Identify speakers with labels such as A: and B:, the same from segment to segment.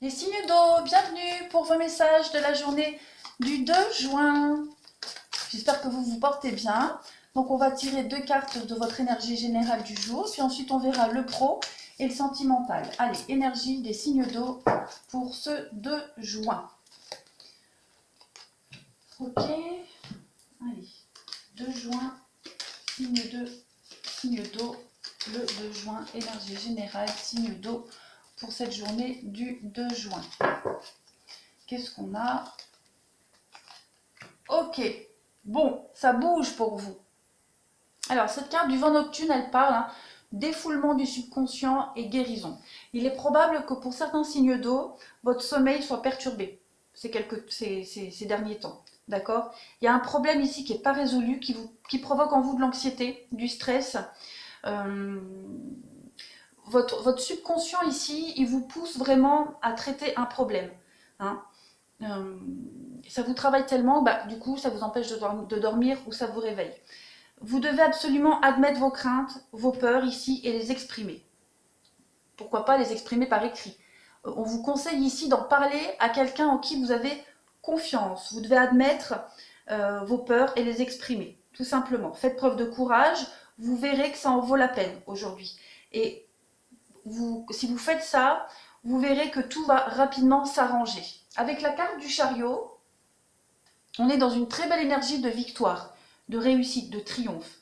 A: Les signes d'eau, bienvenue pour vos messages de la journée du 2 juin. J'espère que vous vous portez bien. Donc on va tirer 2 cartes de votre énergie générale du jour, puis ensuite on verra le pro et le sentimental. Allez, énergie des signes d'eau pour ce 2 juin. Ok, allez, 2 juin, signe d'eau, le 2 juin, énergie générale, signe d'eau pour cette journée du 2 juin. Qu'est-ce qu'on a? Ok, bon, ça bouge pour vous. Alors, cette carte du vent nocturne, elle parle défoulement du subconscient et guérison. Il est probable que pour certains signes d'eau, votre sommeil soit perturbé ces derniers temps. D'accord? Il y a un problème ici qui n'est pas résolu, qui provoque en vous de l'anxiété, du stress. Votre subconscient ici, il vous pousse vraiment à traiter un problème. Ça vous travaille tellement, du coup, ça vous empêche de dormir ou ça vous réveille. Vous devez absolument admettre vos craintes, vos peurs ici et les exprimer. Pourquoi pas les exprimer par écrit. On vous conseille ici d'en parler à quelqu'un en qui vous avez confiance. Vous devez admettre vos peurs et les exprimer, tout simplement. Faites preuve de courage, vous verrez que ça en vaut la peine aujourd'hui. Et si vous faites ça, vous verrez que tout va rapidement s'arranger. Avec la carte du chariot, on est dans une très belle énergie de victoire, de réussite, de triomphe.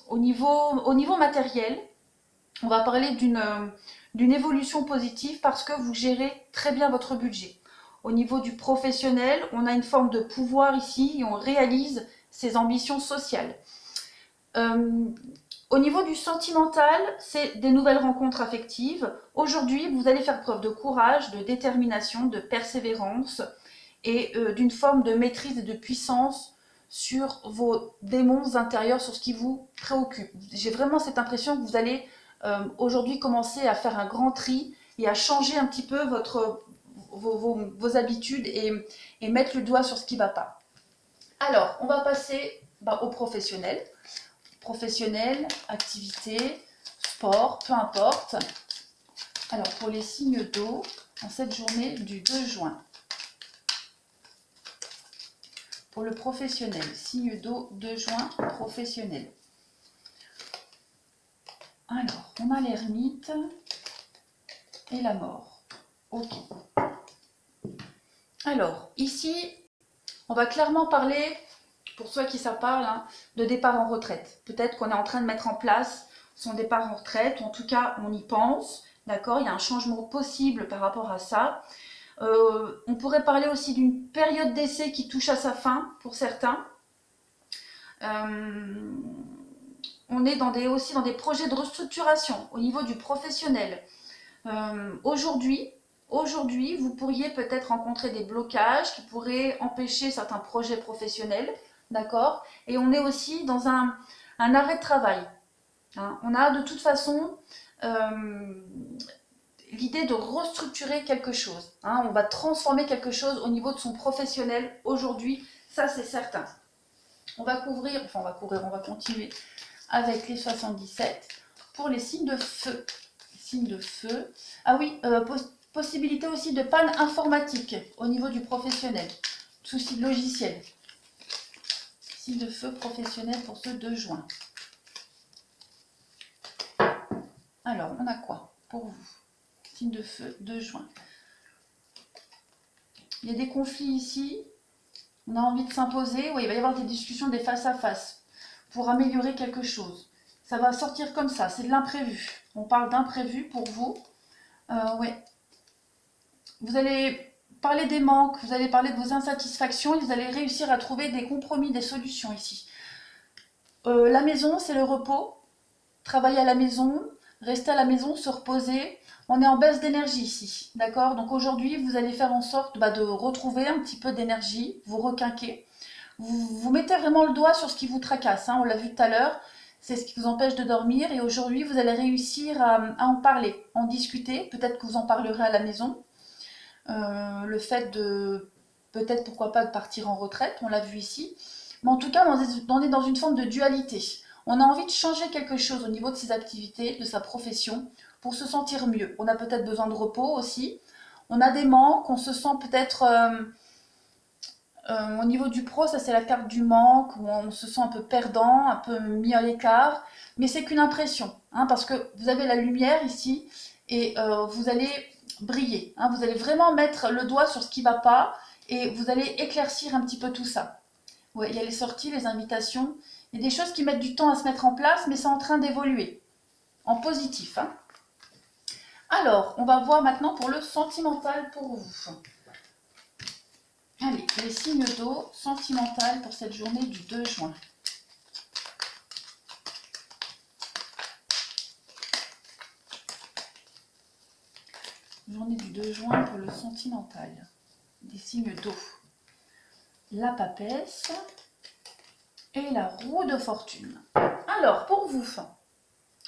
A: Au niveau matériel, on va parler d'une évolution positive parce que vous gérez très bien votre budget. Au niveau du professionnel, on a une forme de pouvoir ici et on réalise ses ambitions sociales. Au niveau du sentimental, c'est des nouvelles rencontres affectives. Aujourd'hui, vous allez faire preuve de courage, de détermination, de persévérance et d'une forme de maîtrise et de puissance sur vos démons intérieurs, sur ce qui vous préoccupe. J'ai vraiment cette impression que vous allez aujourd'hui commencer à faire un grand tri et à changer un petit peu vos habitudes et mettre le doigt sur ce qui ne va pas. Alors, on va passer au professionnel. Professionnel, activité, sport, peu importe. Alors, pour les signes d'eau, en cette journée du 2 juin. Pour le professionnel, signe d'eau 2 juin, professionnel. Alors, on a l'ermite et la mort. Ok. Alors, ici, on va clairement parler, pour ceux qui ça parle, de départ en retraite. Peut-être qu'on est en train de mettre en place son départ en retraite, ou en tout cas, on y pense. D'accord? Il y a un changement possible par rapport à ça. On pourrait parler aussi d'une période d'essai qui touche à sa fin pour certains. On est aussi dans des projets de restructuration au niveau du professionnel. Aujourd'hui, vous pourriez peut-être rencontrer des blocages qui pourraient empêcher certains projets professionnels, d'accord? Et on est aussi dans un arrêt de travail. On a de toute façon l'idée de restructurer quelque chose. On va transformer quelque chose au niveau de son professionnel aujourd'hui, ça c'est certain. On va continuer avec les 77 pour les signes de feu. Signes de feu. Ah oui, possibilité aussi de panne informatique au niveau du professionnel. Souci de logiciel. Signe de feu professionnel pour ce 2 juin. Alors, on a quoi pour vous? Signe de feu 2 juin. Il y a des conflits ici. On a envie de s'imposer. Oui, il va y avoir des discussions, des face-à-face pour améliorer quelque chose. Ça va sortir comme ça, c'est de l'imprévu. On parle d'imprévu pour vous. Ouais. Vous allez parler des manques, vous allez parler de vos insatisfactions et vous allez réussir à trouver des compromis, des solutions ici. La maison, c'est le repos. Travailler à la maison, rester à la maison, se reposer. On est en baisse d'énergie ici, d'accord? Donc aujourd'hui, vous allez faire en sorte de retrouver un petit peu d'énergie, vous requinquer. Vous mettez vraiment le doigt sur ce qui vous tracasse, on l'a vu tout à l'heure, c'est ce qui vous empêche de dormir. Et aujourd'hui, vous allez réussir à en parler, en discuter. Peut-être que vous en parlerez à la maison. Le fait de, peut-être pourquoi pas, de partir en retraite, on l'a vu ici. Mais en tout cas, on est dans une forme de dualité. On a envie de changer quelque chose au niveau de ses activités, de sa profession, pour se sentir mieux. On a peut-être besoin de repos aussi. On a des manques, on se sent peut-être... au niveau du pro, ça c'est la carte du manque, où on se sent un peu perdant, un peu mis à l'écart. Mais c'est qu'une impression, hein, parce que vous avez la lumière ici et vous allez briller. Hein, vous allez vraiment mettre le doigt sur ce qui ne va pas et vous allez éclaircir un petit peu tout ça. Ouais, il y a les sorties, les invitations. Il y a des choses qui mettent du temps à se mettre en place, mais c'est en train d'évoluer. En positif. Hein. Alors, on va voir maintenant pour le sentimental pour vous. Allez, les signes d'eau sentimental pour cette journée du 2 juin. Journée du 2 juin pour le sentimental. Des signes d'eau. La papesse et la roue de fortune. Alors, pour vous,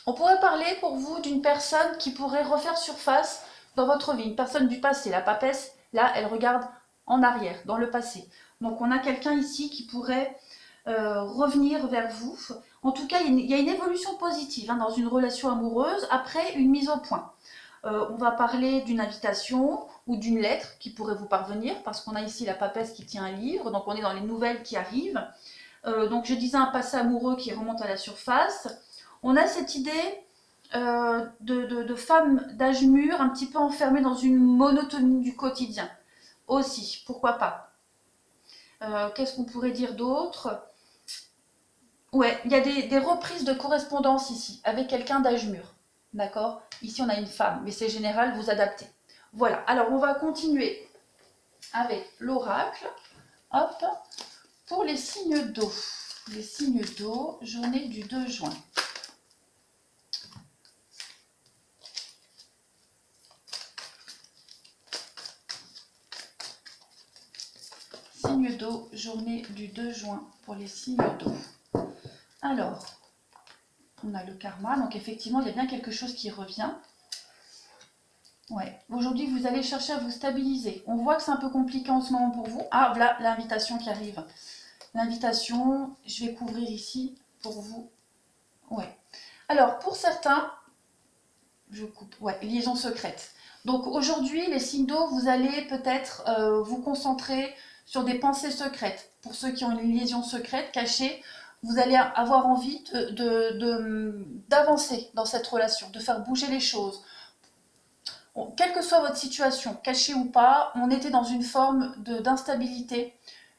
A: on pourrait parler pour vous d'une personne qui pourrait refaire surface dans votre vie. Une personne du passé. La papesse, là, elle regarde en arrière, dans le passé. Donc, on a quelqu'un ici qui pourrait revenir vers vous. En tout cas, il y a une évolution positive hein, dans une relation amoureuse après une mise au point. On va parler d'une invitation ou d'une lettre qui pourrait vous parvenir parce qu'on a ici la papesse qui tient un livre, donc on est dans les nouvelles qui arrivent. Donc je disais un passé amoureux qui remonte à la surface. On a cette idée de femme d'âge mûr un petit peu enfermée dans une monotonie du quotidien. Aussi, pourquoi pas. Qu'est-ce qu'on pourrait dire d'autre? Ouais, il y a des reprises de correspondance ici avec quelqu'un d'âge mûr. D'accord? Ici, on a une femme, mais c'est général, vous adaptez. Voilà, alors on va continuer avec l'oracle. Hop, pour les signes d'eau. Les signes d'eau, journée du 2 juin. Signes d'eau, journée du 2 juin pour les signes d'eau. Alors, on a le karma, donc effectivement, il y a bien quelque chose qui revient. Ouais, aujourd'hui, vous allez chercher à vous stabiliser. On voit que c'est un peu compliqué en ce moment pour vous. Ah, voilà l'invitation qui arrive. L'invitation, je vais couvrir ici pour vous. Ouais. Alors, pour certains, je coupe. Ouais, liaison secrète. Donc, aujourd'hui, les signes d'eau, vous allez peut-être vous concentrer sur des pensées secrètes. Pour ceux qui ont une liaison secrète cachée, vous allez avoir envie d'avancer dans cette relation, de faire bouger les choses. Bon, quelle que soit votre situation, cachée ou pas, on était dans une forme d'instabilité,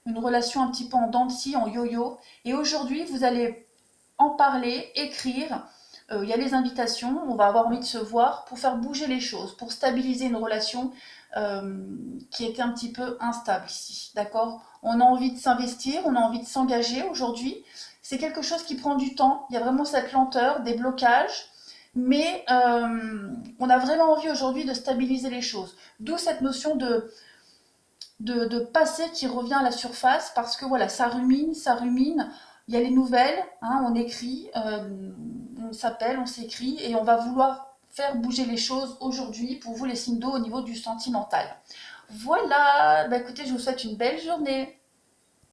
A: une relation un petit peu en dents de scie, en yo-yo. Et aujourd'hui, vous allez en parler, écrire. Il y a les invitations, on va avoir envie de se voir pour faire bouger les choses, pour stabiliser une relation qui était un petit peu instable ici. D'accord? On a envie de s'investir, on a envie de s'engager aujourd'hui. C'est quelque chose qui prend du temps. Il y a vraiment cette lenteur, des blocages. Mais on a vraiment envie aujourd'hui de stabiliser les choses. D'où cette notion de passé qui revient à la surface parce que voilà, ça rumine, ça rumine. Il y a les nouvelles, hein, on écrit, on s'appelle, on s'écrit et on va vouloir faire bouger les choses aujourd'hui pour vous les signes d'eau au niveau du sentimental. Voilà, bah écoutez, je vous souhaite une belle journée.